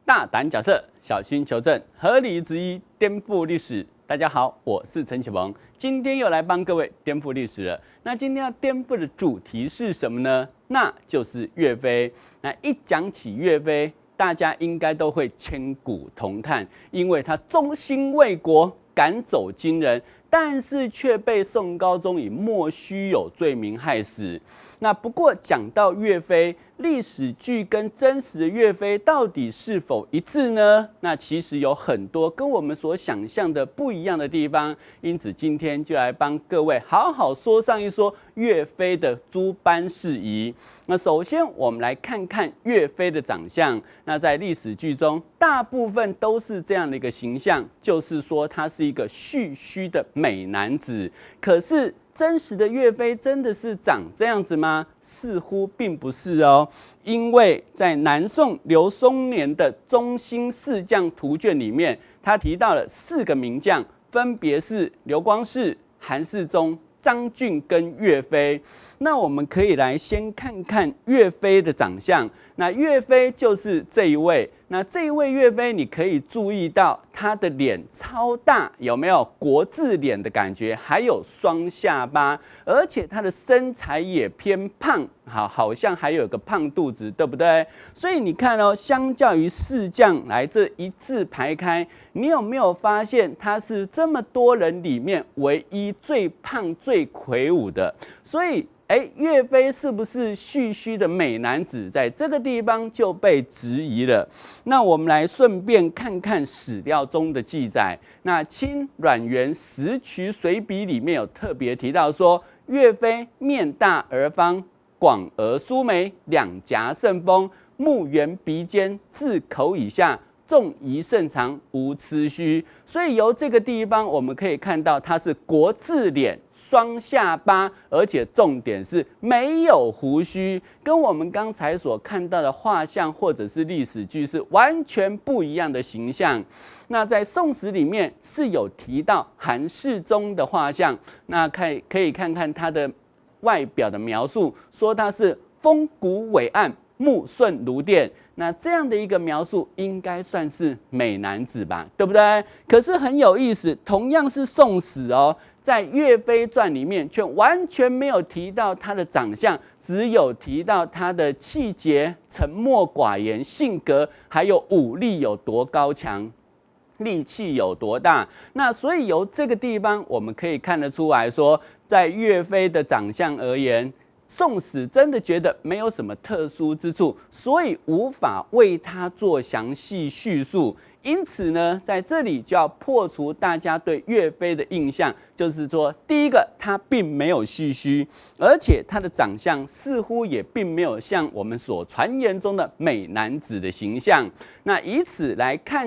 大胆假设，小心求证，合理质疑，颠覆历史。大家好，我是陈启蒙，今天又来帮各位颠覆历史了。那今天要颠覆的主题是什么呢？那就是岳飞。那一讲起岳飞，大家应该都会千古同叹，因为他忠心为国，赶走金人，但是却被宋高宗以莫须有罪名害死。那不过讲到岳飞，历史剧跟真实的岳飞到底是否一致呢？那其实有很多跟我们所想象的不一样的地方，因此今天就来帮各位好好说上一说岳飞的诸般事宜。那首先我们来看看岳飞的长相。那在历史剧中，大部分都是这样的一个形象，就是说他是一个蓄须的美男子。可是真实的岳飞真的是长这样子吗？似乎并不是哦，因为在南宋刘松年的《中兴四将图卷》里面，他提到了4个名将，分别是刘光世、韩世忠、张俊跟岳飞。那我们可以来先看看岳飞的长相。那岳飞就是这一位。那这一位岳飞，你可以注意到他的脸超大，有没有国字脸的感觉？还有双下巴，而且他的身材也偏胖，好像还有个胖肚子，对不对？所以你看哦，相较于4将来这一字排开，你有没有发现他是这么多人里面唯一最胖、最魁梧的？所以岳飞是不是蓄须的美男子，在这个地方就被质疑了。那我们来顺便看看史料中的记载。那清阮元《石渠随笔》里面有特别提到说，岳飞面大而方，广而疏眉，两颊甚丰，目圆鼻尖，至口以下，纵宜甚长，无疵须。所以由这个地方我们可以看到，他是国字脸、双下巴，而且重点是没有胡须，跟我们刚才所看到的画像或者是历史剧是完全不一样的形象。那在《宋史》里面是有提到韩世忠的画像，那可以看看他的外表的描述，说他是风骨伟岸，目顺如电。那这样的一个描述应该算是美男子吧，对不对？可是很有意思，同样是宋史哦，在《岳飞传》里面却完全没有提到他的长相，只有提到他的气节、沉默寡言、性格，还有武力有多高强，力气有多大。那所以由这个地方我们可以看得出来说，在岳飞的长相而言，宋史真的觉得没有什么特殊之处，所以无法为他做详细叙述。因此呢，在这里就要破除大家对岳飞的印象，就是说，第一个，他并没有蓄须，而且他的长相似乎也并没有像我们所传言中的美男子的形象。那以此来看，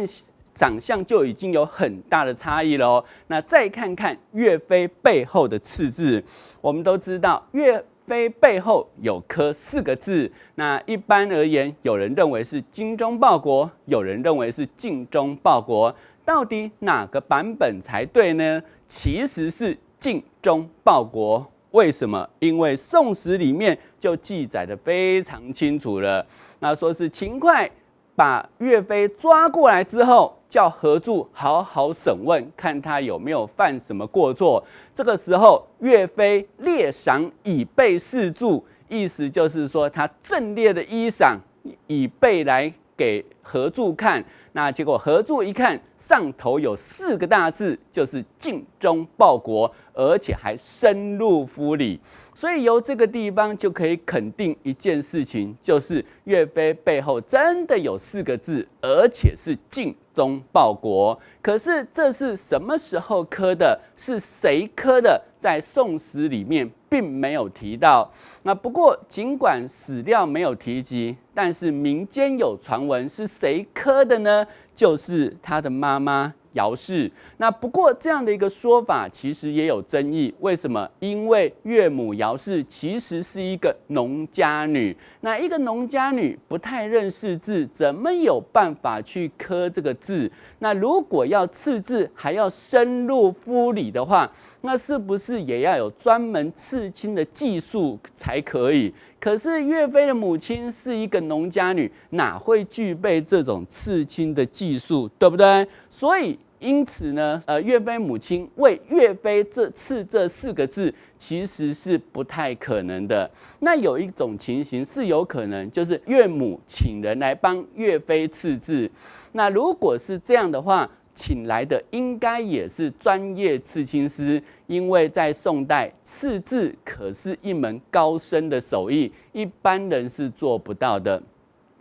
长相就已经有很大的差异了哦。那再看看岳飞背后的刺字，我们都知道岳飞背后有刻4个字，那一般而言，有人认为是精忠报国，有人认为是尽忠报国，到底哪个版本才对呢？其实是尽忠报国。为什么？因为《宋史》里面就记载得非常清楚了。那说是秦桧把岳飞抓过来之后，叫何柱好好审问，看他有没有犯什么过错。这个时候，岳飞列赏以备示助，意思就是说他阵列的衣裳以备来给何柱看。那结果何柱一看，上头有4个大字，就是尽忠报国，而且还深入肤里。所以由这个地方就可以肯定一件事情，就是岳飞背后真的有4个字，而且是尽忠报国。可是这是什么时候刻的？是谁刻的？在《宋史》里面并没有提到。那不过尽管史料没有提及，但是民间有传闻是谁刻的呢？就是他的妈妈姚氏。那不过这样的一个说法其实也有争议，为什么？因为岳母姚氏其实是一个农家女，那一个农家女不太认识字，怎么有办法去刻这个字？那如果要刺字还要深入肤里的话，那是不是也要有专门刺青的技术才可以？可是岳飞的母亲是一个农家女，哪会具备这种刺青的技术，对不对？所以因此呢，岳飞母亲为岳飞刺这4个字，其实是不太可能的。那有一种情形是有可能，就是岳母请人来帮岳飞刺字。那如果是这样的话，请来的应该也是专业刺青师，因为在宋代刺字可是一门高深的手艺，一般人是做不到的，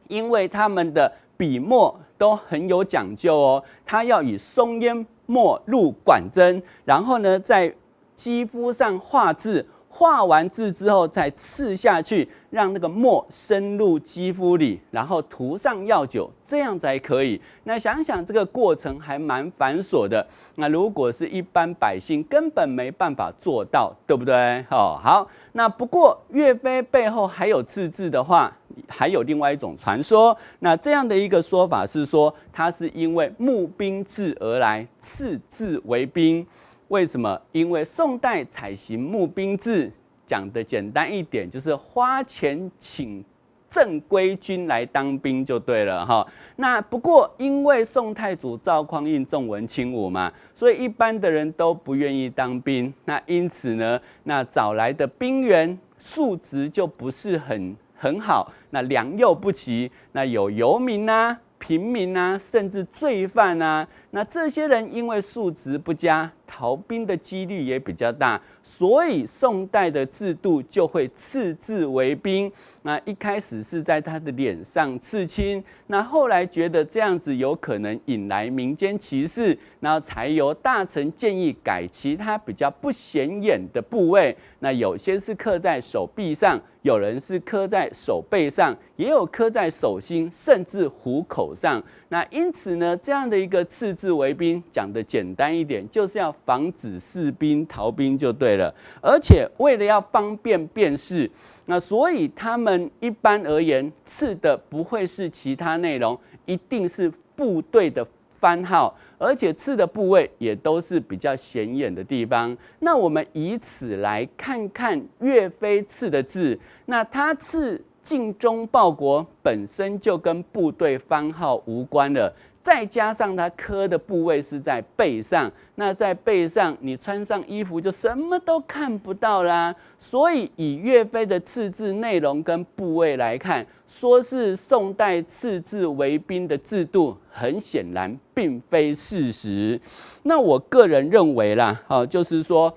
因为他们的笔墨都很有讲究哦，他要以松烟墨入管针，然后呢在肌肤上画字，画完字之后再刺下去，让那个墨深入肌肤里，然后涂上药酒，这样才可以。那想想这个过程还蛮繁琐的，那如果是一般百姓根本没办法做到，对不对？好，那不过岳飞背后还有刺字的话，还有另外一种传说。那这样的一个说法是说，他是因为募兵制而来，刺字为兵。为什么？因为宋代采行募兵制，讲的简单一点，就是花钱请正规军来当兵就对了哈。那不过因为宋太祖赵匡胤重文轻武嘛，所以一般的人都不愿意当兵。那因此呢，那找来的兵员素质就不是很好，那良莠不齐，那有游民啊、平民啊，甚至罪犯啊，那这些人因为素质不佳，逃兵的几率也比较大，所以宋代的制度就会刺字为兵。那一开始是在他的脸上刺青，那后来觉得这样子有可能引来民间歧视，然后才由大臣建议改其他比较不显眼的部位。那有些是刻在手臂上，有人是刻在手背上，也有刻在手心，甚至虎口上。那因此呢，这样的一个刺字为兵，讲的简单一点，就是要防止士兵逃兵就对了。而且为了要方便辨识，那所以他们一般而言刺的不会是其他内容，一定是部队的番号，而且刺的部位也都是比较显眼的地方。那我们以此来看看岳飞刺的字，那他刺尽忠报国本身就跟部队番号无关了，再加上他刻的部位是在背上，那在背上你穿上衣服就什么都看不到啦。所以以岳飞的刺字内容跟部位来看，说是宋代刺字为兵的制度，很显然并非事实。那我个人认为啦，就是说，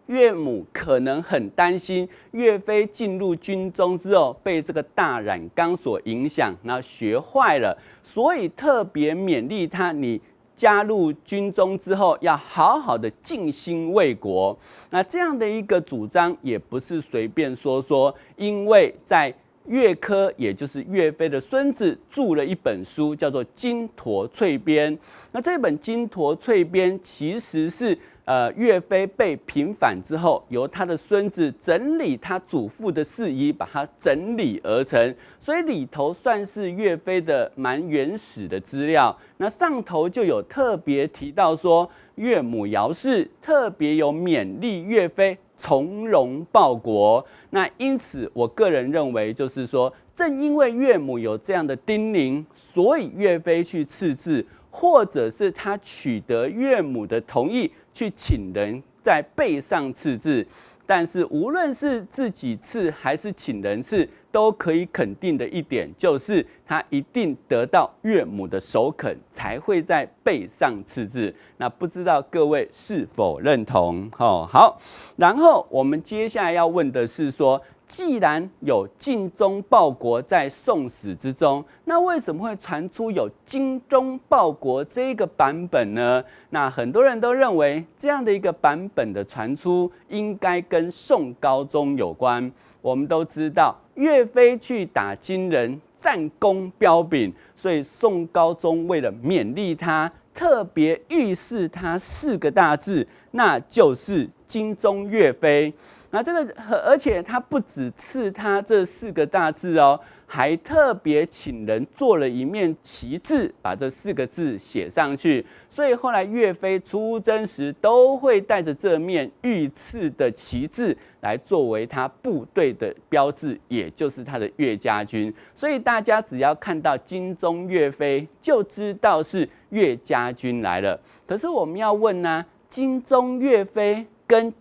岳母可能很担心岳飞进入军中之后被这个大染缸所影响，然后学坏了，所以特别勉励他，你加入军中之后要好好的尽心为国。那这样的一个主张也不是随便说，因为在岳珂，也就是岳飞的孙子，著了一本书，叫做《金陀粹编》。那这本《金陀粹编》其实是岳飞被平反之后，由他的孙子整理他祖父的事宜，把它整理而成，所以里头算是岳飞的蛮原始的资料。那上头就有特别提到说，岳母姚氏特别有勉励岳飞从容报国。那因此，我个人认为，就是说，正因为岳母有这样的叮咛，所以岳飞去刺字，或者是他取得岳母的同意，去请人在背上刺字。但是无论是自己刺还是请人刺，都可以肯定的一点就是，他一定得到岳母的首肯，才会在背上刺字。那不知道各位是否认同？好，然后我们接下来要问的是说，既然有尽忠报国在宋史之中，那为什么会传出有精忠报国这个版本呢？那很多人都认为这样的一个版本的传出，应该跟宋高宗有关。我们都知道，岳飞去打金人，战功彪炳，所以宋高宗为了勉励他，特别预示他4个大字，那就是精忠岳飞。那这个而且他不只赐他这4个大字哦，还特别请人做了一面旗帜，把这4个字写上去。所以后来岳飞出征时都会带着这面御赐的旗帜来作为他部队的标志，也就是他的岳家军。所以大家只要看到金钟岳飞，就知道是岳家军来了。可是我们要问呢，金钟岳飞跟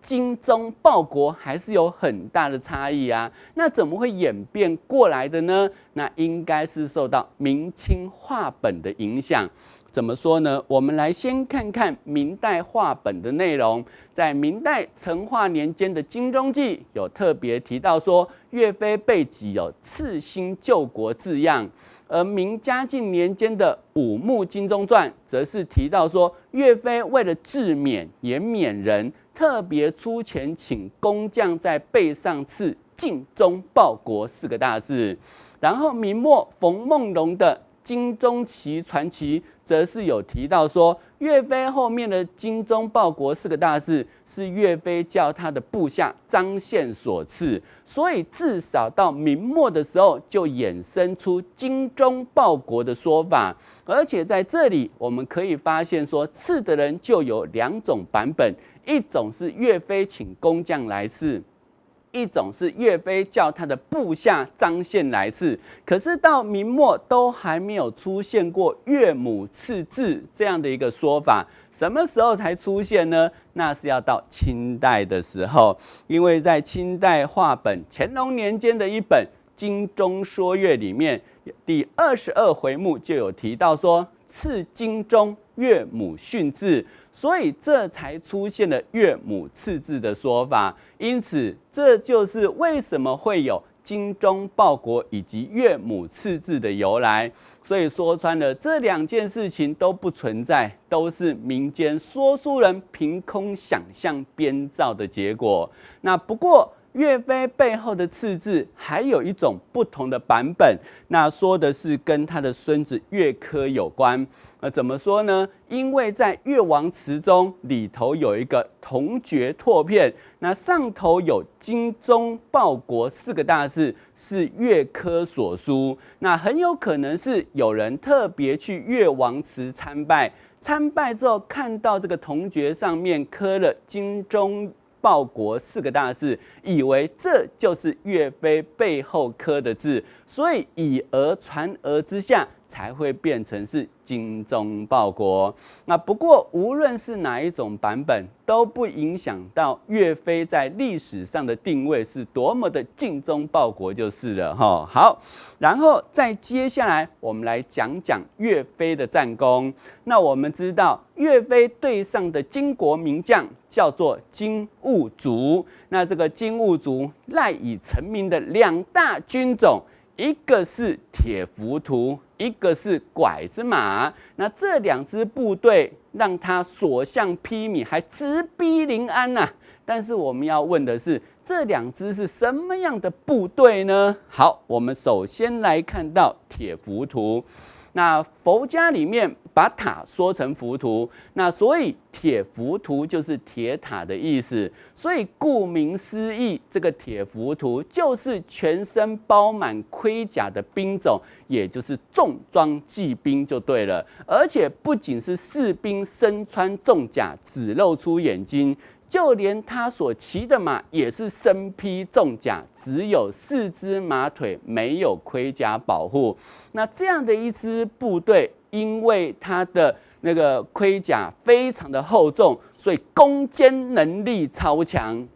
精忠报国还是有很大的差异啊，那怎么会演变过来的呢？那应该是受到明清话本的影响。怎么说呢？我们来先看看明代话本的内容。在明代成化年间的《金钟记》有特别提到说，岳飞背脊有赐新救国字样。而明嘉靖年间的《武穆金钟传》则是提到说，岳飞为了治缅也缅人，特别出钱请工匠在背上刺“尽忠报国”4个大字。然后明末冯梦龙的《金钟旗传奇》则是有提到说，岳飞后面的“精忠报国”4个大字是岳飞叫他的部下张宪所赐，所以至少到明末的时候就衍生出“精忠报国”的说法。而且在这里我们可以发现说，赐的人就有2种版本，一种是岳飞请工匠来赐，一种是岳飞叫他的部下张宪来赐。可是到明末都还没有出现过岳母赐字这样的一个说法，什么时候才出现呢？那是要到清代的时候，因为在清代话本乾隆年间的一本《金钟说岳》里面，第22回目就有提到说，赐金钟岳母训字，所以这才出现了岳母赐字的说法。因此，这就是为什么会有精忠报国以及岳母赐字的由来。所以说穿了，这2件事情都不存在，都是民间说书人凭空想象编造的结果。那不过，岳飞背后的赐字还有一种不同的版本，那说的是跟他的孙子岳珂有关。怎么说呢？因为在《岳王祠》中里头有一个铜爵拓片，那上头有“精忠报国”4个大字，是岳珂所书。那很有可能是有人特别去岳王祠参拜，参拜之后看到这个铜爵上面刻了“精忠报国”4个大字，以为这就是岳飞背后刻的字，所以以讹传讹之下，才会变成是精忠报国。那不过无论是哪一种版本，都不影响到岳飞在历史上的定位是多么的尽忠报国就是了哈。好，然后再接下来我们来讲讲岳飞的战功。那我们知道岳飞对上的金国名将叫做金兀术，那这个金兀术赖以成名的2大军种，一个是铁浮屠，一个是拐子马。那这2支部队让他所向披靡，还直逼临安啊。但是我们要问的是，这2支是什么样的部队呢？好，我们首先来看到铁浮屠。那佛家里面把塔说成浮屠，那所以铁浮屠就是铁塔的意思。所以顾名思义，这个铁浮屠就是全身包满盔甲的兵种，也就是重装骑兵就对了。而且不仅是士兵身穿重甲，只露出眼睛，就连他所骑的马也是身披重甲，只有4只马腿，没有盔甲保护。那这样的一支部队，因为它的那个盔甲非常的厚重，所以攻坚能力超强。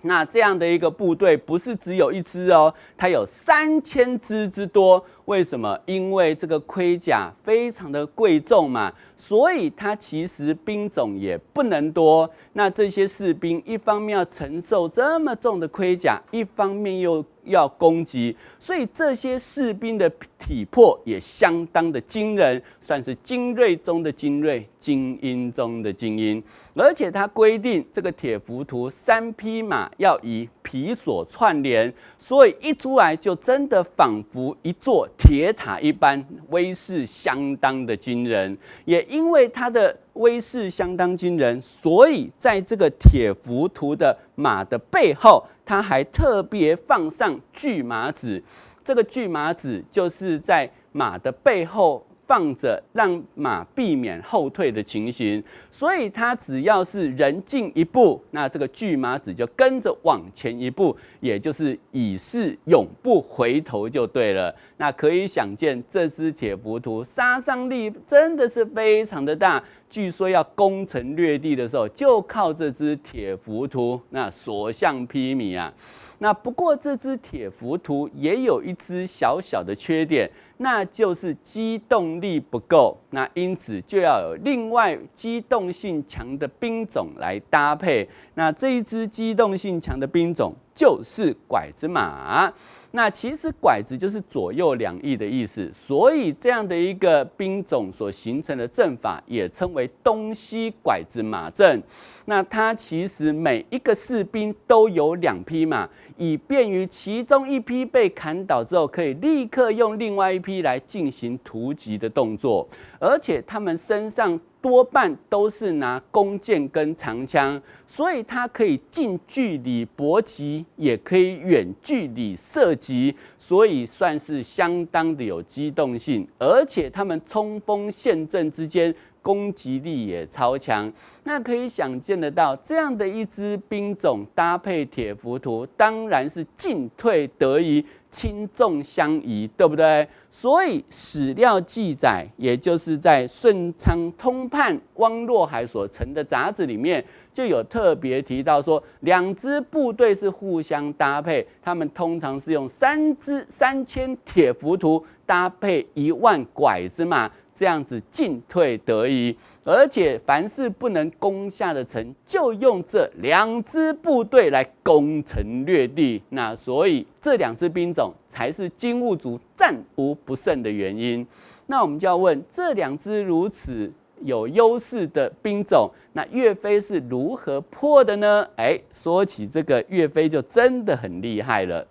那这样的一个部队不是只有1支哦，它有3000支之多。为什么？因为这个盔甲非常的贵重嘛，所以它其实兵种也不能多。那这些士兵一方面要承受这么重的盔甲，一方面又要攻击，所以这些士兵的体魄也相当的惊人，算是精锐中的精锐，精英中的精英。而且它规定这个铁浮屠3匹马要以皮所串联，所以一出来就真的仿佛一座铁塔一般，威势相当的惊人。也因为它的威势相当惊人，所以在这个铁浮屠的马的背后，它还特别放上拒马子。这个拒马子就是在马的背后放着，让马避免后退的情形，所以它只要是人进一步，那这个拒马子就跟着往前一步，也就是以示永不回头就对了。那可以想见，这只铁浮屠杀伤力真的是非常的大。据说要攻城略地的时候，就靠这只铁浮屠，那所向披靡啊。那不过这只铁浮屠也有一只小小的缺点，那就是机动力不够。那因此就要有另外机动性强的兵种来搭配。那这一只机动性强的兵种就是拐子马。那其实拐子就是左右两翼的意思，所以这样的一个兵种所形成的阵法也称为东西拐子马阵。那它其实每一个士兵都有2匹马，以便于其中一匹被砍倒之后，可以立刻用另外一匹来进行突击的动作，而且他们身上多半都是拿弓箭跟长枪，所以它可以近距离搏击，也可以远距离射击，所以算是相当的有机动性，而且他们冲锋陷阵之间攻击力也超强。那可以想见得到，这样的一支兵种搭配铁浮屠，当然是进退得宜，轻重相宜，对不对？所以史料记载，也就是在顺昌通判汪若海所成的杂志里面，就有特别提到说，2支部队是互相搭配，他们通常是用3000铁浮屠搭配1万拐子马，这样子进退得宜，而且凡是不能攻下的城，就用这2支部队来攻城略地。那所以这2支兵种才是金兀术战无不胜的原因。那我们就要问，这2支如此有优势的兵种，那岳飞是如何破的呢？说起这个岳飞就真的很厉害了。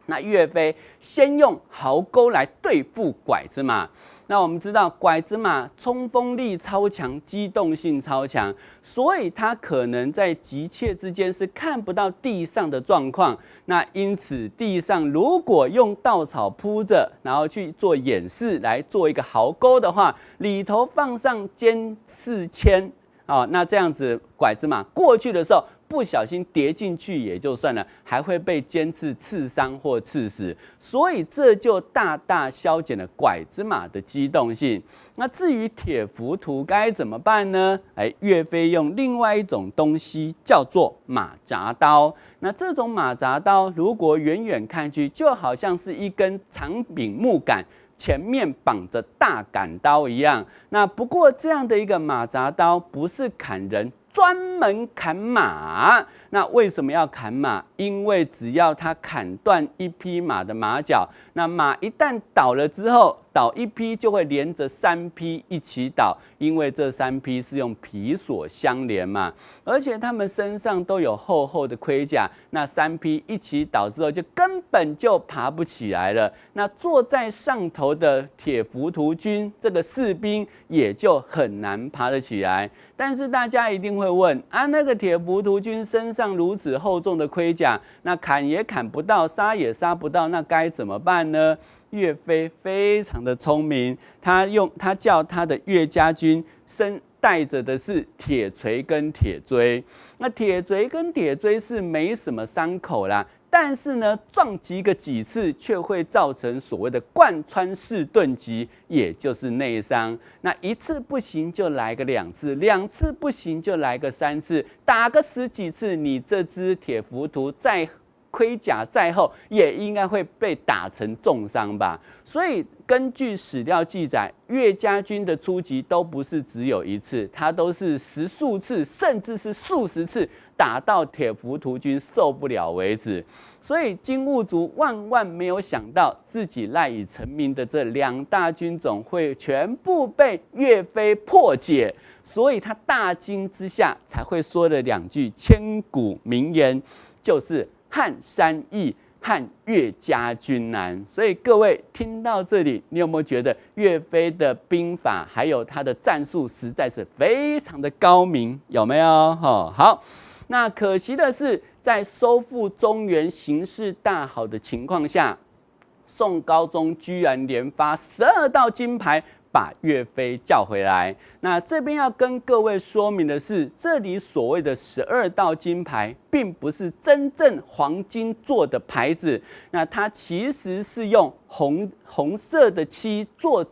那岳飞先用壕沟来对付拐子马。那我们知道拐子马冲锋力超强，机动性超强，所以它可能在急切之间是看不到地上的状况。那因此地上如果用稻草铺着，然后去做掩饰，来做一个壕沟的话，里头放上监视签那这样子拐子马过去的时候，不小心跌进去也就算了，还会被尖刺刺伤或刺死，所以这就大大削减了拐子马的机动性。那至于铁浮屠该怎么办呢？岳飞用另外一种东西叫做马铡刀。那这种马铡刀，如果远远看去，就好像是一根长柄木杆，前面绑着大杆刀一样。那不过这样的一个马铡刀不是砍人，专门砍马。那为什么要砍马？因为只要他砍断一匹马的马脚，那马一旦倒了之后，倒一匹就会连着3匹一起倒，因为这3匹是用皮所相连嘛，而且他们身上都有厚厚的盔甲，那3匹一起倒之后，就根本就爬不起来了。那坐在上头的铁浮屠军这个士兵也就很难爬得起来。但是大家一定会问那个铁浮屠军身上如此厚重的盔甲，那砍也砍不到，杀也杀不到，那该怎么办呢？岳飞非常的聪明，他叫他的岳家军带着的是铁锤跟铁锥。那铁锤跟铁锥是没什么伤口啦，但是呢，撞击个几次却会造成所谓的贯穿式钝击，也就是内伤。那1次不行就来个2次，2次不行就来个3次，打个10几次，你这支铁浮屠再盔甲再厚，也应该会被打成重伤吧。所以根据史料记载，岳家军的出击都不是只有1次，他都是10数次，甚至是数十次，打到铁浮屠军受不了为止。所以金兀术万万没有想到，自己赖以成名的这2大军种会全部被岳飞破解，所以他大惊之下才会说了2句千古名言，就是撼山易，汉岳家军难。所以各位听到这里，你有没有觉得岳飞的兵法还有他的战术实在是非常的高明？有没有？好，那可惜的是，在收复中原形势大好的情况下，宋高宗居然连发12道金牌，把岳飞叫回来。那这边要跟各位说明的是，这里所谓的12道金牌，并不是真正黄金做的牌子，那它其实是用红色的漆做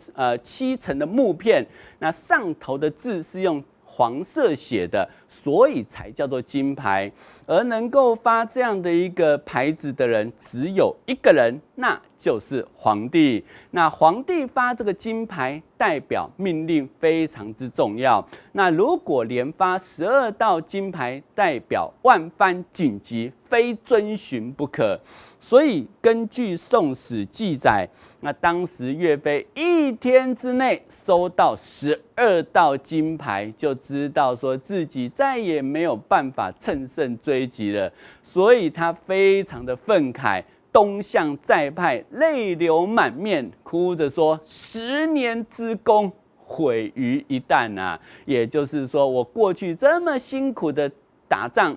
漆成的木片，那上头的字是用黄色写的，所以才叫做金牌。而能够发这样的一个牌子的人，只有一个人，那就是皇帝。那皇帝发这个金牌，代表命令非常之重要。那如果连发12道金牌，代表万般紧急，非遵循不可。所以根据《宋史》记载，那当时岳飞1天之内收到12道金牌，就知道说自己再也没有办法乘胜追击了，所以他非常的愤慨，东向再派，泪流满面，哭着说：10年之功毁于一旦啊！也就是说，我过去这么辛苦的打仗，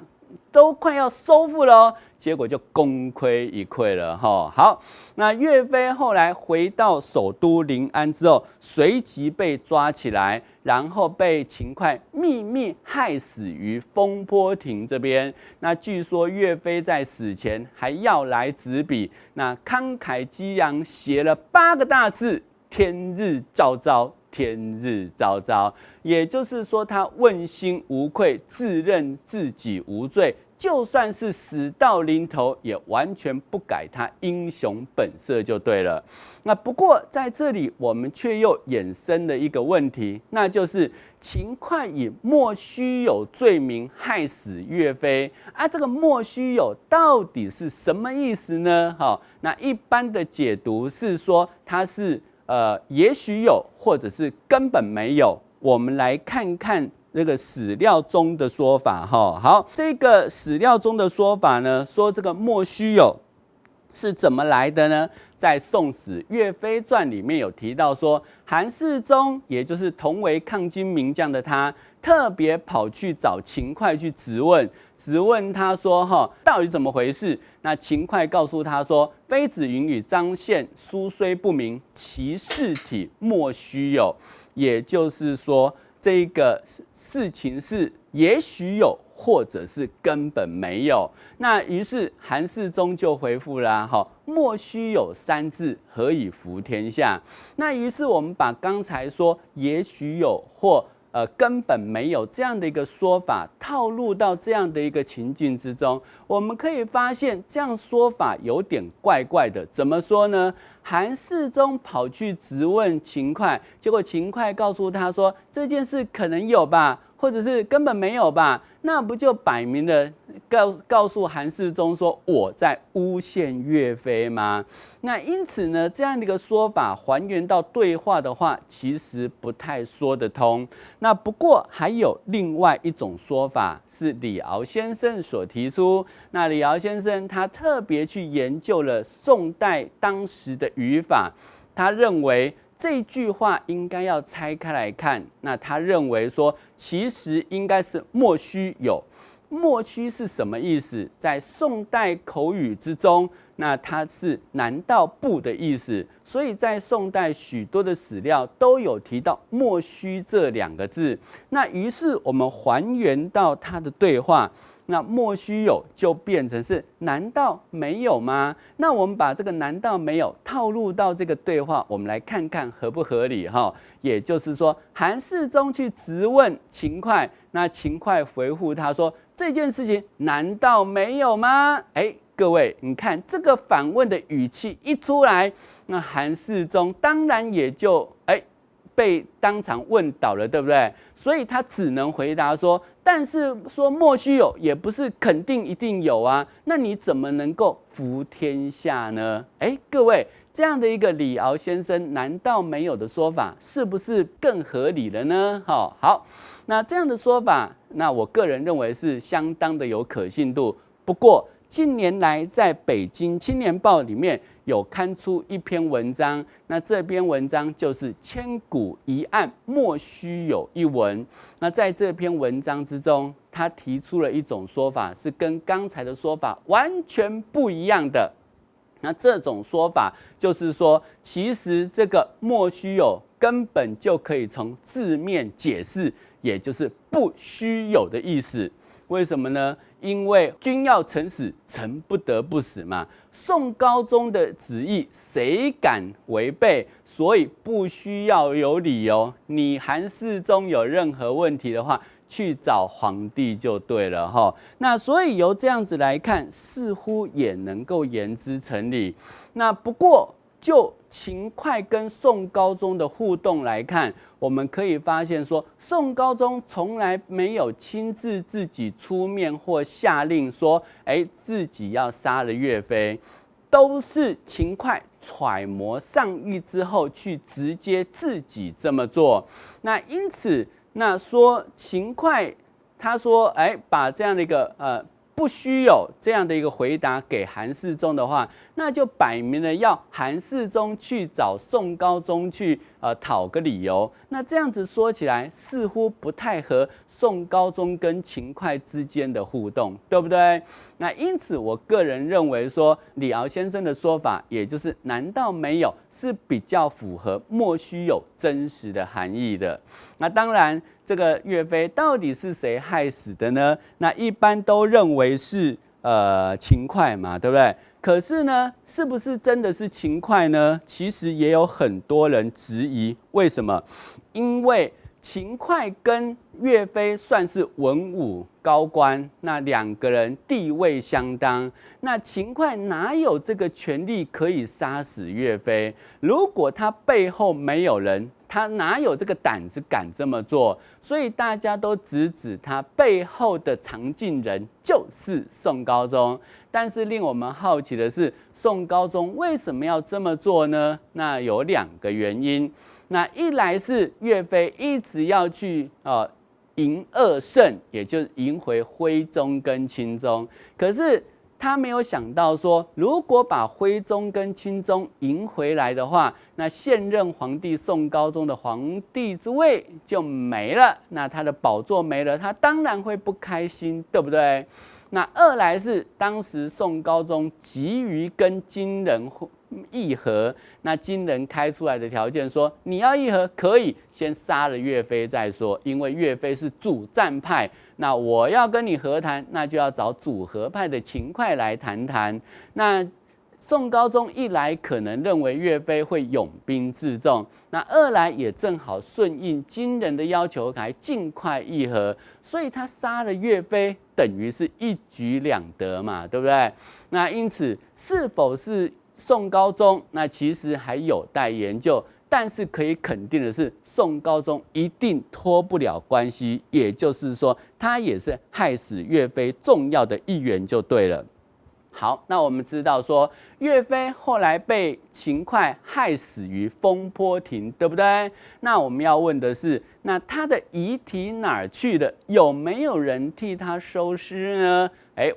都快要收复了哦，结果就功亏一篑了哈。好，那岳飞后来回到首都临安之后，随即被抓起来，然后被秦桧秘密害死于风波亭这边。那据说岳飞在死前还要来纸笔，那慷慨激昂写了8个大字：天日昭昭。天日昭昭，也就是说，他问心无愧，自认自己无罪，就算是死到临头，也完全不改他英雄本色就对了。那不过在这里，我们却又衍生了一个问题，那就是秦桧以莫须有罪名害死岳飞啊，这个莫须有到底是什么意思呢？那一般的解读是说，它是也许有，或者是根本没有。我们来看看这个史料中的说法哈。好，这个史料中的说法呢，说这个莫须有是怎么来的呢？在《宋史·岳飞传》里面有提到说，韩世忠，也就是同为抗金名将的他，特别跑去找秦桧去质问他说到底怎么回事？那秦桧告诉他说，妃子云与张宪书虽不明，其事体莫须有。也就是说，这个事情是也许有，或者是根本没有。那于是韩世忠就回复啦，莫须有3字，何以服天下？那于是我们把刚才说也许有或根本没有这样的一个说法套入到这样的一个情境之中，我们可以发现这样说法有点怪怪的。怎么说呢？韩世忠跑去质问秦桧，结果秦桧告诉他说，这件事可能有吧，或者是根本没有吧，那不就摆明了告诉韩世忠说我在诬陷岳飞吗？那因此呢，这样的一个说法还原到对话的话，其实不太说得通。那不过还有另外一种说法是李敖先生所提出。那李敖先生他特别去研究了宋代当时的语法，他认为这句话应该要拆开来看。那他认为说，其实应该是莫须有。莫须是什么意思？在宋代口语之中，那它是难道不的意思。所以在宋代许多的史料都有提到莫须这2个字。那于是我们还原到他的对话，那莫须有就变成是难道没有吗？那我们把这个难道没有套入到这个对话，我们来看看合不合理哈。也就是说，韩世忠去质问秦桧，那秦桧回复他说，这件事情难道没有吗？各位，你看这个反问的语气一出来，那韩世忠当然也就被当场问倒了，对不对？所以他只能回答说，但是说莫须有也不是肯定一定有啊，那你怎么能够服天下呢？各位，这样的一个李敖先生难道没有的说法，是不是更合理了呢？好，那这样的说法，那我个人认为是相当的有可信度。不过近年来在北京青年报里面有刊出一篇文章，那这篇文章就是千古疑案莫须有一文。那在这篇文章之中，他提出了一种说法，是跟刚才的说法完全不一样的。那这种说法就是说，其实这个莫须有根本就可以从字面解释，也就是不须有的意思。为什么呢？因为君要臣死，臣不得不死嘛。宋高宗的旨意，谁敢违背？所以不需要有理由。你韩世忠有任何问题的话，去找皇帝就对了哈。那所以由这样子来看，似乎也能够言之成理。那不过就秦桧跟宋高宗的互动来看，我们可以发现说，宋高宗从来没有亲自自己出面或下令说，自己要杀了岳飞，都是秦桧揣摩上意之后去直接自己这么做。那因此，那说秦桧他说，把这样的一个不须有这样的一个回答给韩世忠的话，那就摆明了要韩世忠去找宋高宗去讨个理由。那这样子说起来，似乎不太合宋高宗跟秦桧之间的互动，对不对？那因此，我个人认为说，李敖先生的说法，也就是难道没有，是比较符合莫须有真实的含义的。那当然，这个岳飞到底是谁害死的呢？那一般都认为是秦桧嘛，对不对？可是呢，是不是真的是秦桧呢？其实也有很多人质疑。为什么？因为秦桧跟岳飞算是文武高官，那两个人地位相当，那秦桧哪有这个权利可以杀死岳飞？如果他背后没有人，他哪有这个胆子敢这么做？所以大家都直指他背后的藏镜人就是宋高宗。但是令我们好奇的是，宋高宗为什么要这么做呢？那有两个原因。那一来是岳飞一直要去迎二圣，也就是迎回徽宗跟钦宗，可是他没有想到说，如果把徽宗跟钦宗迎回来的话，那现任皇帝宋高宗的皇帝之位就没了，那他的宝座没了，他当然会不开心，对不对？那二来是当时宋高宗急于跟金人议和，那金人开出来的条件说，你要议和可以先杀了岳飞再说，因为岳飞是主战派，那我要跟你和谈，那就要找主和派的秦桧来谈谈。那宋高宗一来可能认为岳飞会拥兵自重，那二来也正好顺应金人的要求，还尽快议和，所以他杀了岳飞，等于是一举两得嘛，对不对？那因此是否是宋高宗，那其实还有待研究，但是可以肯定的是，宋高宗一定脱不了关系，也就是说，他也是害死岳飞重要的一员就对了。好，那我们知道说，岳飞后来被秦桧害死于风波亭，对不对？那我们要问的是，那他的遗体哪儿去了？有没有人替他收尸呢？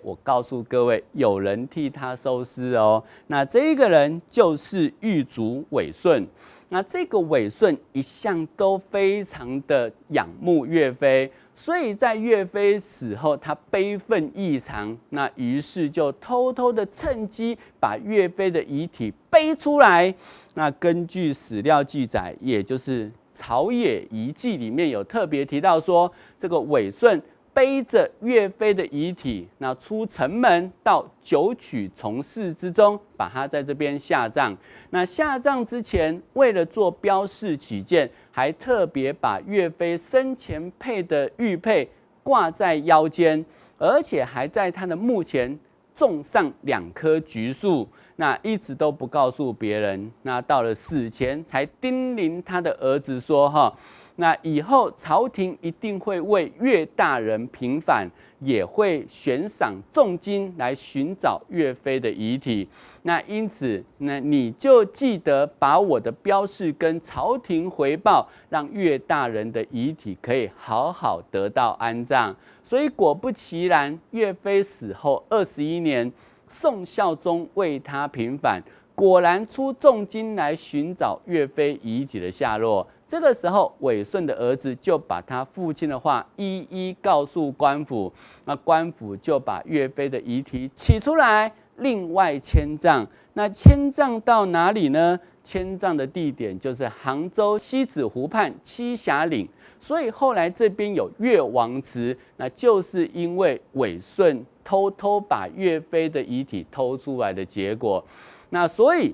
我告诉各位，有人替他收尸哦。那这个人就是狱卒韦顺。那这个韦顺一向都非常的仰慕岳飞，所以在岳飞死后，他悲愤异常，那于是就偷偷的趁机把岳飞的遗体背出来。那根据史料记载，也就是《朝野遗迹》里面有特别提到说，这个韦顺背着岳飞的遗体，那出城门到九曲从事之中，把他在这边下葬。那下葬之前，为了做标示起见，还特别把岳飞生前配的玉佩挂在腰间，而且还在他的墓前种上2棵橘树，那一直都不告诉别人。那到了死前才叮咛他的儿子说：“那以后朝廷一定会为岳大人平反，也会悬赏重金来寻找岳飞的遗体。那因此，那你就记得把我的标示跟朝廷回报，让岳大人的遗体可以好好得到安葬。所以果不其然，岳飞死后21年，宋孝宗为他平反，果然出重金来寻找岳飞遗体的下落。这个时候，韦顺的儿子就把他父亲的话一一告诉官府，那官府就把岳飞的遗体取出来，另外迁葬。那迁葬到哪里呢？迁葬的地点就是杭州西子湖畔栖霞岭。所以后来这边有岳王祠，那就是因为韦顺偷偷把岳飞的遗体偷出来的结果。那所以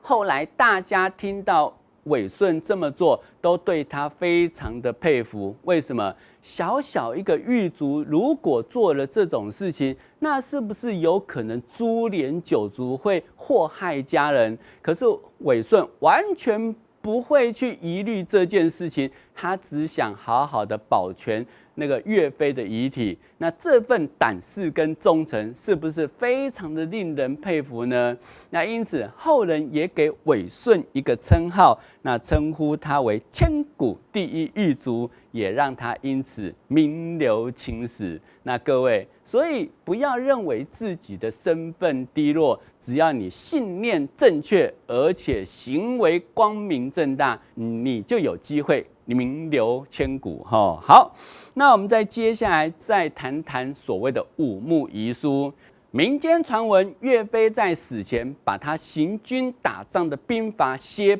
后来大家听到韦顺这么做，都对他非常的佩服。为什么？小小一个狱卒，如果做了这种事情，那是不是有可能株连九族，会祸害家人？可是韦顺完全不会去疑虑这件事情，他只想好好的保全那个岳飞的遗体。那这份胆识跟忠诚，是不是非常的令人佩服呢？那因此后人也给韦顺一个称号，那称呼他为千古第一狱卒，也让他因此名留青史。那各位，所以不要认为自己的身份低落，只要你信念正确，而且行为光明正大，你就有机会名留千古。好，那我们再接下来再谈谈所谓的五墓遗书。民间传闻，岳飞在死前把他行军打仗的兵法写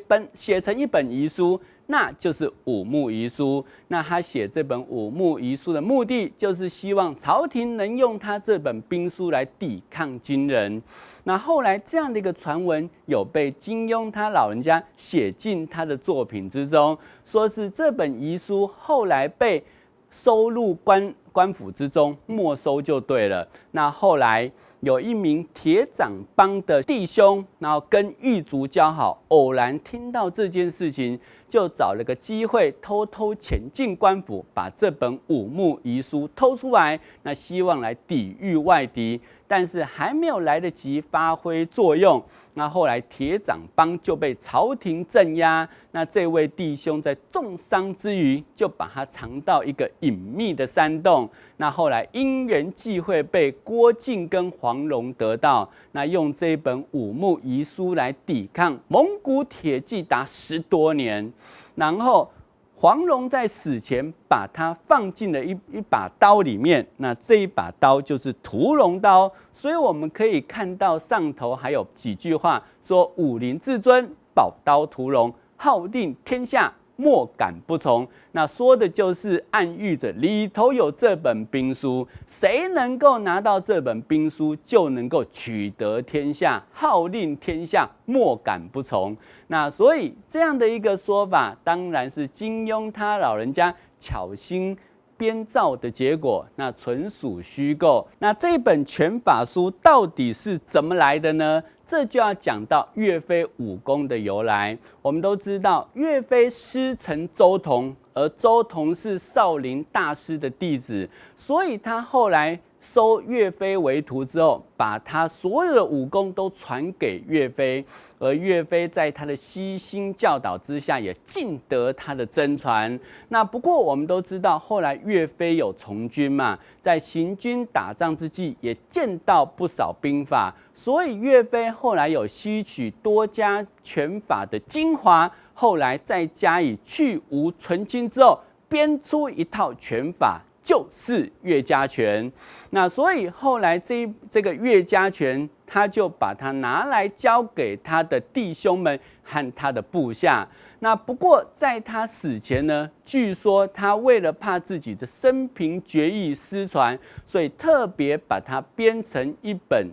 成一本遗书，那就是五墓遗书。那他写这本五墓遗书的目的，就是希望朝廷能用他这本兵书来抵抗金人。那后来这样的一个传闻，有被金庸他老人家写进他的作品之中，说是这本遗书后来被收入官府之中，没收就对了。那后来有一名铁掌帮的弟兄，然后跟狱卒交好，偶然听到这件事情，就找了个机会偷偷潜进官府，把这本五墓遗书偷出来，那希望来抵御外敌。但是还没有来得及发挥作用，那后来铁掌帮就被朝廷镇压。那这位弟兄在重伤之余，就把他藏到一个隐秘的山洞。那后来因缘际会，被郭靖跟黄蓉得到，那用这本五墓遗书来抵抗蒙古铁骑达10多年，然后黄蓉在死前把它放进了一把刀里面，那这一把刀就是屠龙刀。所以我们可以看到上头还有几句话说：“武林至尊，宝刀屠龙，号令天下，莫敢不从。”那说的就是暗喻着里头有这本兵书，谁能够拿到这本兵书，就能够取得天下，号令天下，莫敢不从。那所以这样的一个说法，当然是金庸他老人家巧心编造的结果，那纯属虚构。那这本拳法书到底是怎么来的呢？这就要讲到岳飞武功的由来。我们都知道，岳飞师承周同，而周同是少林大师的弟子，所以他后来收岳飞为徒之后，把他所有的武功都传给岳飞，而岳飞在他的悉心教导之下，也尽得他的真传。那不过我们都知道，后来岳飞有从军嘛，在行军打仗之际，也见到不少兵法，所以岳飞后来有吸取多家拳法的精华，后来再加以去芜存菁之后，编出一套拳法，就是岳家拳。那所以后来这个岳家拳，他就把它拿来教给他的弟兄们和他的部下。那不过在他死前呢，据说他为了怕自己的生平绝艺失传，所以特别把它编成一本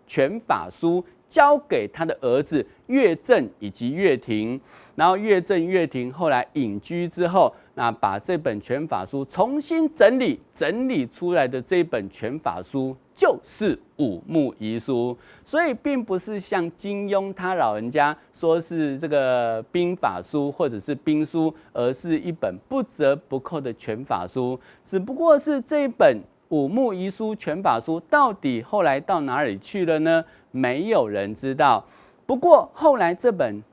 拳法书交给他的儿子乐正以及乐庭。然后乐正、乐庭后来隐居之后，那把这本权法书重新整理出来的这本权法书就是五木遗书。所以并不是像金庸他老人家说是这个兵法书或者是兵书，而是一本不折不扣的权法书。只不过是这本五木遗书权法书到底后来到哪里去了呢？没有人知道。不过后来这本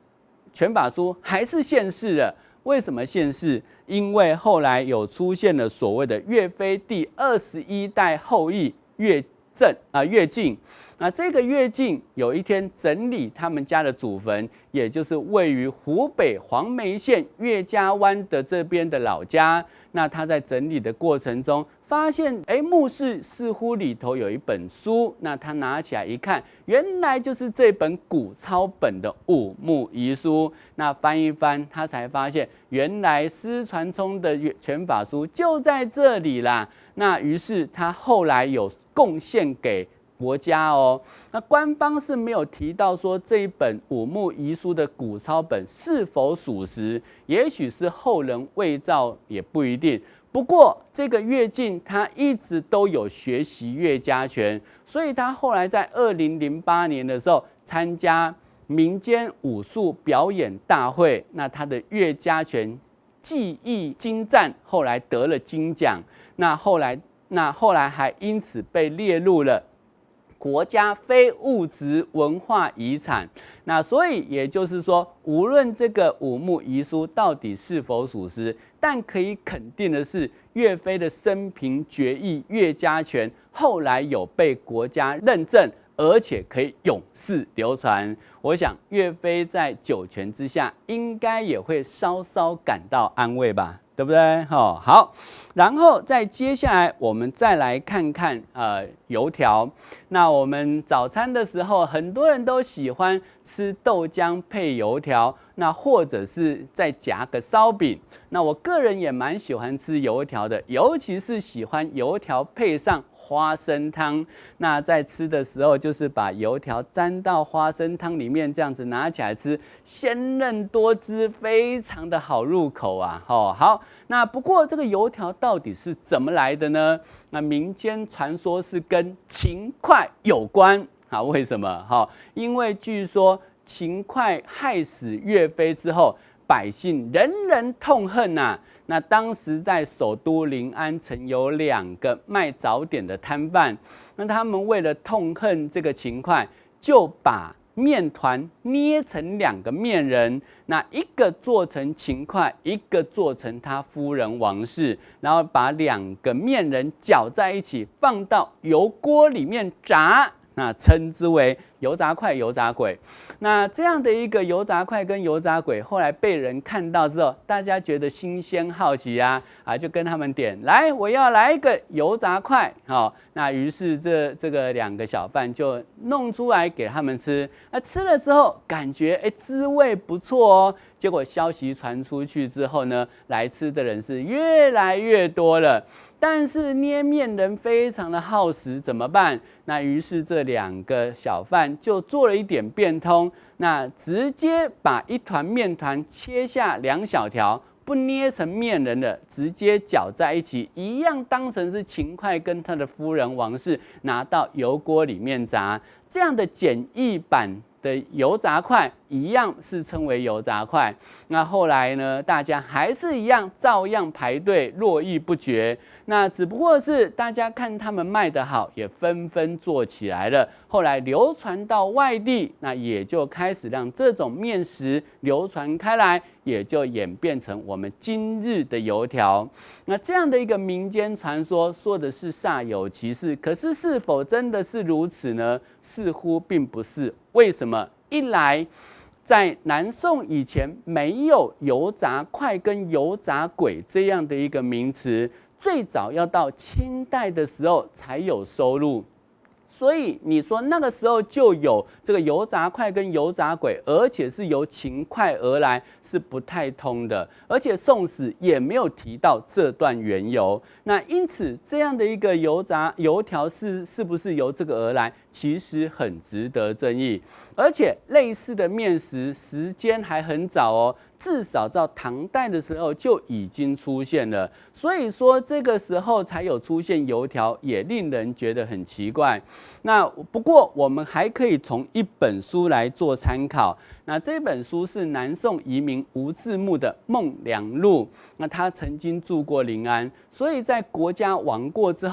权法书还是现世了。为什么现世？因为后来有出现了所谓的岳飞第21代后裔乐进。那这个乐进有一天整理他们家的祖坟，也就是位于湖北黄梅县岳家湾的这边的老家。那他在整理的过程中，发现墓室似乎里头有一本书。那他拿起来一看，原来就是这本古抄本的五木遗书。那翻一翻，他才发现原来师传聪的权法书就在这里啦。那于是他后来有贡献给国家哦。那官方是没有提到说这一本五木遗书的古抄本是否属实，也许是后人伪造，也不一定。不过这个乐进他一直都有学习乐家拳，所以他后来在2008年的时候参加民间武术表演大会，那他的乐家拳技艺精湛，后来得了金奖。那后来还因此被列入了国家非物质文化遗产。那所以也就是说，无论这个五木遗书到底是否属实，但可以肯定的是，岳飞的生平绝艺岳家拳后来有被国家认证，而且可以永世流传。我想岳飞在九泉之下，应该也会稍稍感到安慰吧，对不对？好，然后再接下来我们再来看看油条。那我们早餐的时候，很多人都喜欢吃豆浆配油条，那或者是再夹个烧饼。那我个人也蛮喜欢吃油条的，尤其是喜欢油条配上花生汤。那在吃的时候，就是把油条沾到花生汤里面，这样子拿起来吃，鲜嫩多汁，非常的好入口啊。好，那不过这个油条到底是怎么来的呢？那民间传说是跟秦桧有关啊？为什么？因为据说秦桧害死岳飞之后，百姓人人痛恨呐。那当时在首都临安曾有2个卖早点的摊贩，那他们为了痛恨这个秦桧，就把面团捏成2个面人，那一个做成秦桧，一个做成他夫人王氏，然后把2个面人搅在一起，放到油锅里面炸。那称之为油炸块、油炸鬼。那这样的一个油炸块跟油炸鬼，后来被人看到之后，大家觉得新鲜好奇啊，就跟他们点来，我要来一个油炸块。那于是这个2个小贩就弄出来给他们吃。那吃了之后，感觉滋味不错哦。结果消息传出去之后呢，来吃的人是越来越多了。但是捏面人非常的耗时，怎么办？那于是这2个小贩就做了一点变通，那直接把一团面团切下2小条，不捏成面人的，直接搅在一起，一样当成是秦桧跟他的夫人王氏拿到油锅里面炸。这样的简易版的油炸块一样是称为油炸块。那后来呢，大家还是一样照样排队络绎不绝。那只不过是大家看他们卖得好，也纷纷做起来了。后来流传到外地，那也就开始让这种面食流传开来，也就演变成我们今日的油条。那这样的一个民间传说，说的是煞有其事，可是是否真的是如此呢？似乎并不是。为什么？一来，在南宋以前没有油炸块跟油炸鬼这样的一个名词，最早要到清代的时候才有收录。所以你说那个时候就有这个油炸块跟油炸鬼，而且是由秦桧而来，是不太通的。而且《宋史》也没有提到这段缘由。那因此这样的一个油条是不是由这个而来，其实很值得争议。而且类似的面食时间还很早哦，至少到唐代的时候就已经出现了。所以说这个时候才有出现油条，也令人觉得很奇怪。那不过我们还可以从一本书来做参考。那这本书是南宋遗民吴自牧的《梦良录》。那他曾经住过临安，所以在国家亡了之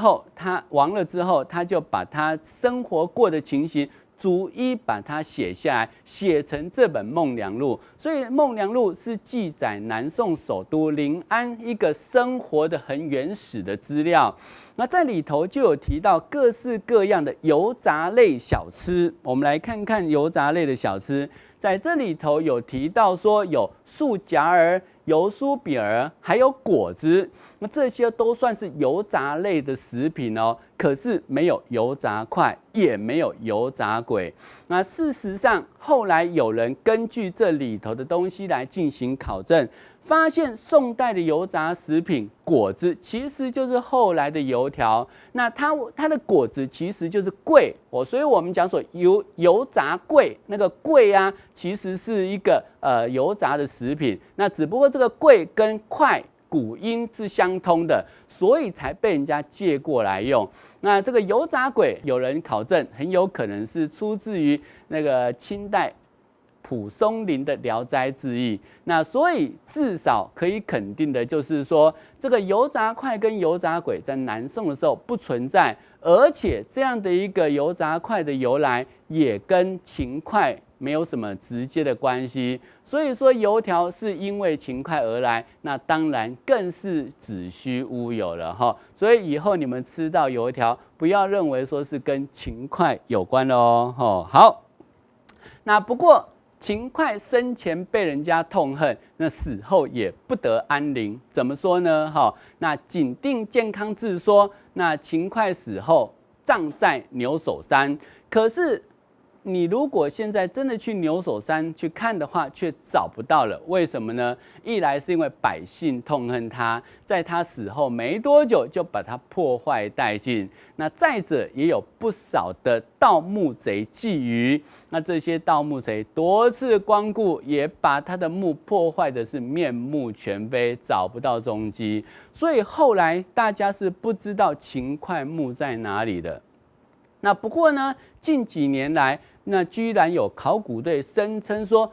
后，他就把他生活过的情形逐一把它写下来，写成这本《梦良录》。所以《梦良录》是记载南宋首都临安一个生活的很原始的资料。那在里头就有提到各式各样的油炸类小吃。我们来看看油炸类的小吃，在这里头有提到说有素夹儿、油酥饼儿，还有果子。那这些都算是油炸类的食品哦。可是没有油炸块，也没有油炸鬼。那事实上，后来有人根据这里头的东西来进行考证，发现宋代的油炸食品果子其实就是后来的油条。那它的果子其实就是桂哦，所以我们讲说油炸桂，那个桂啊，其实是一个油炸的食品。那只不过这个桂跟块古音是相通的，所以才被人家借过来用。那这个油炸鬼，有人考证很有可能是出自于那个清代蒲松龄的《聊斋志异》。那所以至少可以肯定的就是说，这个油炸块跟油炸鬼在南宋的时候不存在，而且这样的一个油炸块的由来也跟秦桧没有什么直接的关系。所以说油条是因为秦桧而来，那当然更是子虚乌有了哈。所以以后你们吃到油条，不要认为说是跟秦桧有关的哦。好，那不过秦桧生前被人家痛恨，那死后也不得安宁。怎么说呢？那景定健康志说，那秦桧死后葬在牛首山，可是你如果现在真的去牛首山去看的话，却找不到了。为什么呢？一来是因为百姓痛恨他，在他死后没多久就把他破坏殆尽。那再者，也有不少的盗墓贼觊觎。那这些盗墓贼多次光顾，也把他的墓破坏的是面目全非，找不到踪迹。所以后来大家是不知道秦桧墓在哪里的。那不过呢，近几年来，那居然有考古队声称说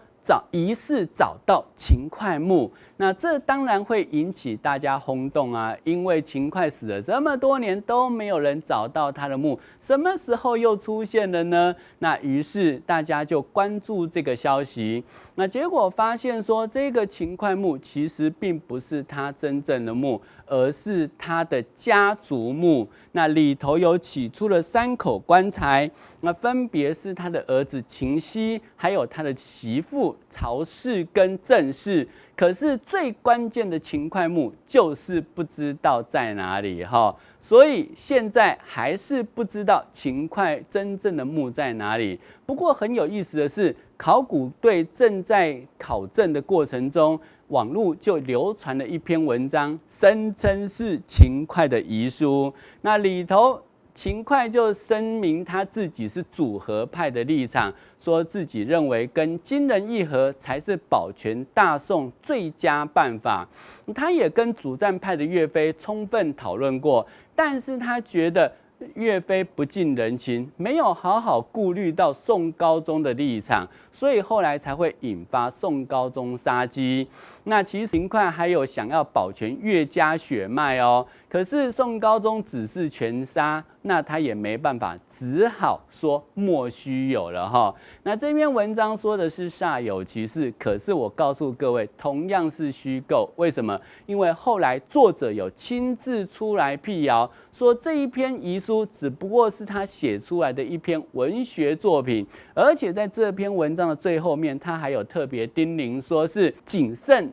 疑似找到秦桧墓，那这当然会引起大家轰动啊！因为秦桧死了这么多年都没有人找到他的墓，什么时候又出现了呢？那于是大家就关注这个消息，那结果发现说，这个秦桧墓其实并不是他真正的墓，而是他的家族墓。那里头有起出了3口棺材，那分别是他的儿子秦熙，还有他的媳妇曹氏跟郑氏。可是最关键的秦桧墓就是不知道在哪里哈，所以现在还是不知道秦桧真正的墓在哪里。不过很有意思的是，考古队正在考证的过程中，网络就流传了一篇文章，声称是秦桧的遗书。那里头秦桧就声明他自己是主和派的立场，说自己认为跟金人议和才是保全大宋最佳办法。他也跟主战派的岳飞充分讨论过，但是他觉得岳飞不近人情，没有好好顾虑到宋高宗的立场，所以后来才会引发宋高宗杀机。那其实秦桧还有想要保全岳家血脉哦，可是宋高宗只是全杀，那他也没办法，只好说莫须有了哈。那这篇文章说的是煞有其事，可是我告诉各位，同样是虚构。为什么？因为后来作者有亲自出来辟谣，说这一篇遗书只不过是他写出来的一篇文学作品，而且在这篇文章的最后面，他还有特别叮咛说是谨慎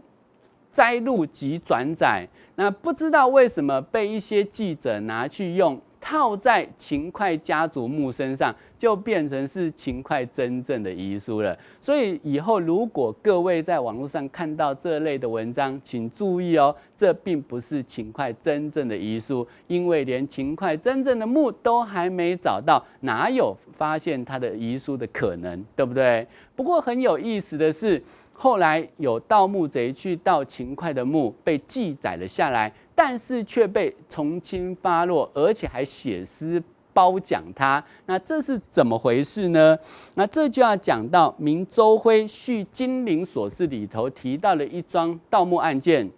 摘录及转载。那不知道为什么被一些记者拿去用套在秦桧家族墓身上，就变成是秦桧真正的遗书了。所以以后如果各位在网络上看到这类的文章，请注意哦，这并不是秦桧真正的遗书，因为连秦桧真正的墓都还没找到，哪有发现他的遗书的可能，对不对？不过很有意思的是，后来有盗墓贼去盗秦桧的墓，被记载了下来，但是却被从轻发落，而且还写诗褒奖他。那这是怎么回事呢？那这就要讲到明周辉《续金陵琐事》里头提到了一桩盗墓案件。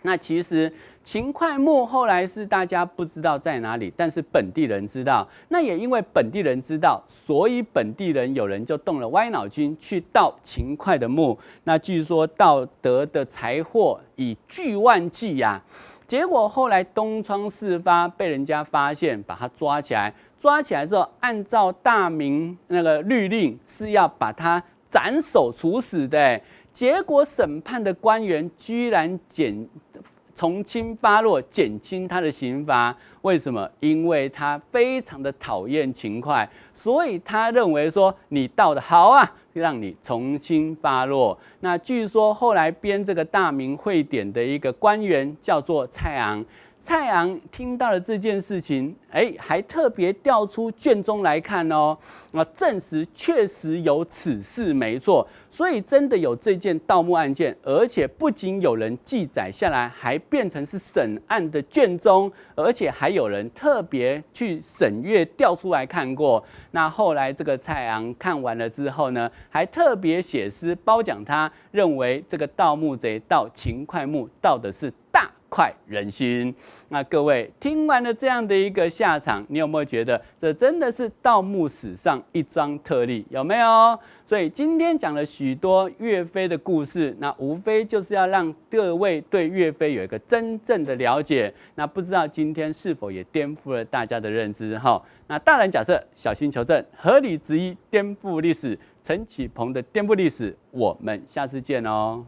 那其实秦桧墓后来是大家不知道在哪里，但是本地人知道。那也因为本地人知道，所以本地人有人就动了歪脑筋去盗秦桧的墓。那据说盗得的财货以巨万计呀。结果后来东窗事发，被人家发现，把他抓起来。抓起来之后，按照大明那个律令是要把他斩首处死的。结果审判的官员居然从轻发落，减轻他的刑罚。为什么？因为他非常的讨厌秦桧，所以他认为说你盗的好啊，让你从轻发落。那据说后来编这个大明会典的一个官员叫做蔡昂。蔡昂听到了这件事情，还特别调出卷宗来看哦，证实确实有此事，没错。所以真的有这件盗墓案件，而且不仅有人记载下来，还变成是审案的卷宗，而且还有人特别去审阅调出来看过。那后来这个蔡昂看完了之后呢，还特别写诗褒奖他，认为这个盗墓贼盗秦桧墓盗的是大快人心。那各位听完了这样的一个下场，你有没有觉得这真的是盗墓史上一桩特例？有没有？所以今天讲了许多岳飞的故事，那无非就是要让各位对岳飞有一个真正的了解。那不知道今天是否也颠覆了大家的认知？那大胆假设，小心求证，合理质疑，颠覆历史。陈启鹏的颠覆历史，我们下次见哦。